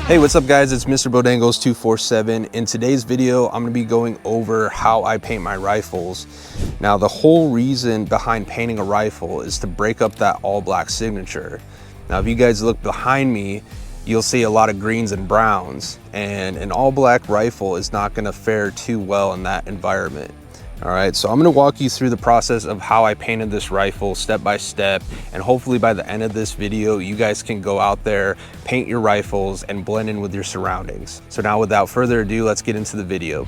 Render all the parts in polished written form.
Hey, what's up guys? It's Mr. Bodangos 247. In today's video, I'm gonna be going over how I paint my rifles. Now, the whole reason behind painting a rifle is to break up that all black signature. Now, if you guys look behind me, you'll see a lot of greens and browns, and an all black rifle is not gonna fare too well in that environment. All right, so I'm gonna walk you through the process of how I painted this rifle step by step, and hopefully by the end of this video, you guys can go out there, paint your rifles, and blend in with your surroundings. So now without further ado, let's get into the video.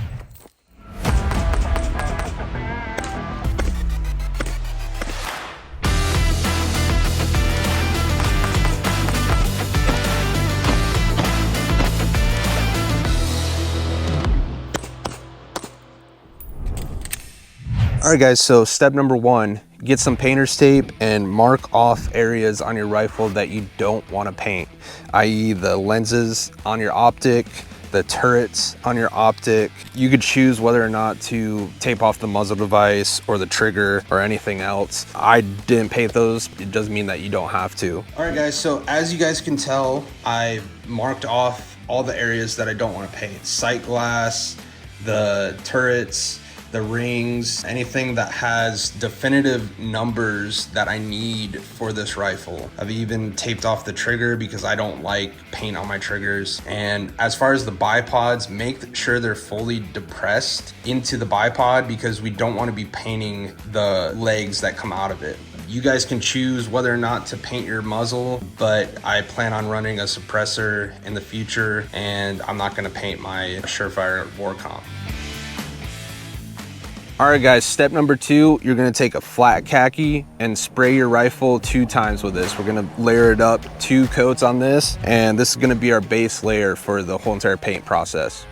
All right guys, so step number one, get some painter's tape and mark off areas on your rifle that you don't want to paint, i.e. the lenses on your optic, the turrets on your optic. You could choose whether or not to tape off the muzzle device or the trigger or anything else. I didn't paint those. It doesn't mean that you don't have to. All right guys, so as you guys can tell, I marked off all the areas that I don't want to paint. Sight glass, the turrets, the rings, anything that has definitive numbers that I need for this rifle. I've even taped off the trigger because I don't like paint on my triggers. And as far as the bipods, make sure they're fully depressed into the bipod because we don't want to be painting the legs that come out of it. You guys can choose whether or not to paint your muzzle, but I plan on running a suppressor in the future, and I'm not gonna paint my Surefire War Comp. All right guys, step number two, you're gonna take a flat khaki and spray your rifle 2 times with this. We're gonna layer it up 2 coats on this, and this is gonna be our base layer for the whole entire paint process.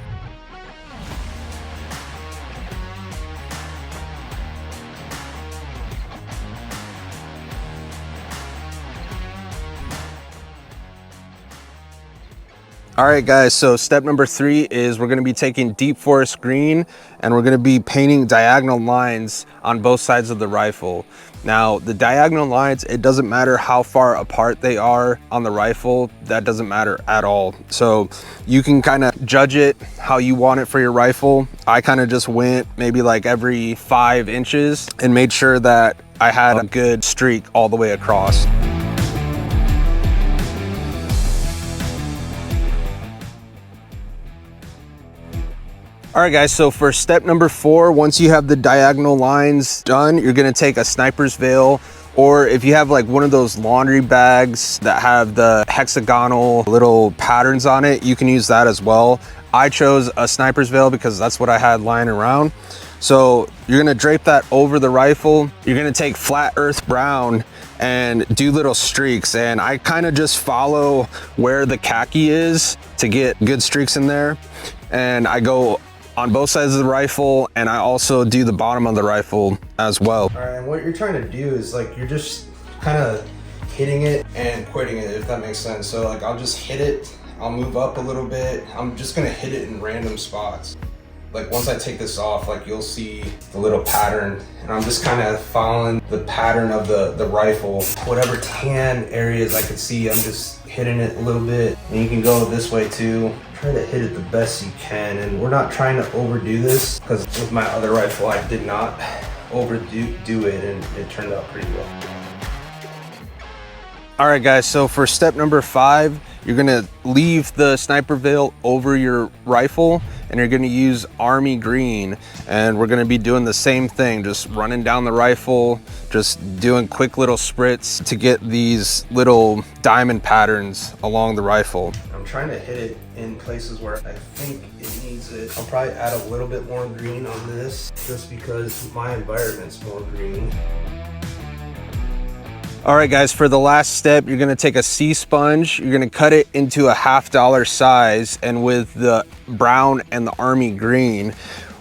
All right guys, so step number 3 is we're gonna be taking deep forest green and we're gonna be painting diagonal lines on both sides of the rifle. Now, the diagonal lines, it doesn't matter how far apart they are on the rifle, that doesn't matter at all. So you can kind of judge it how you want it for your rifle. I kind of just went maybe like every 5 inches and made sure that I had a good streak all the way across. All right guys, so for step number 4, once you have the diagonal lines done, you're gonna take a sniper's veil, or if you have like one of those laundry bags that have the hexagonal little patterns on it, you can use that as well. I chose a sniper's veil because that's what I had lying around. So you're gonna drape that over the rifle. You're gonna take flat earth brown and do little streaks, and I kind of just follow where the khaki is to get good streaks in there, and I go on both sides of the rifle, and I also do the bottom of the rifle as well. All right, and what you're trying to do is like, you're just kind of hitting it and quitting it, if that makes sense. So like, I'll just hit it, I'll move up a little bit. I'm just gonna hit it in random spots. Like once I take this off, like you'll see the little pattern, and I'm just kind of following the pattern of the rifle. Whatever tan areas I could see, I'm just hitting it a little bit. And you can go this way too. Try to hit it the best you can, and we're not trying to overdo this because with my other rifle I did not overdo it, and it turned out pretty well. All right guys, so for step number 5, you're gonna leave the sniper veil over your rifle, and you're gonna use army green, and we're gonna be doing the same thing, just running down the rifle, just doing quick little spritz to get these little diamond patterns along the rifle. I'm trying to hit it in places where I think it needs it. I'll probably add a little bit more green on this just because my environment's more green. All right guys, for the last step, you're gonna take a sea sponge, you're gonna cut it into a $1/2 size, and with the brown and the army green,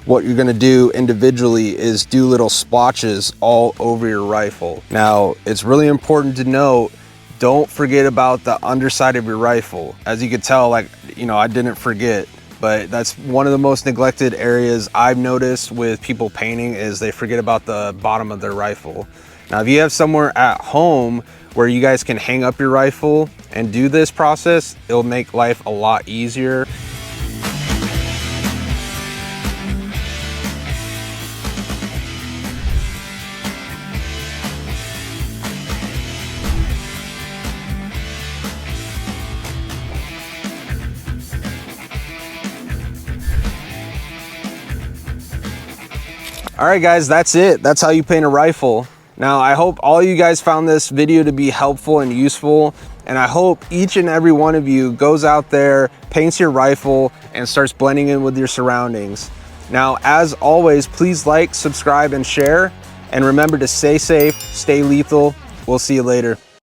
what you're gonna do individually is do little splotches all over your rifle. Now, it's really important to note, don't forget about the underside of your rifle. As you can tell, like, you know, I didn't forget, but that's one of the most neglected areas I've noticed with people painting, is they forget about the bottom of their rifle. Now, if you have somewhere at home where you guys can hang up your rifle and do this process, it'll make life a lot easier. All right, guys, that's it. That's how you paint a rifle. Now, I hope all you guys found this video to be helpful and useful, and I hope each and every one of you goes out there, paints your rifle, and starts blending in with your surroundings. Now, as always, please like, subscribe, and share, and remember to stay safe, stay lethal. We'll see you later.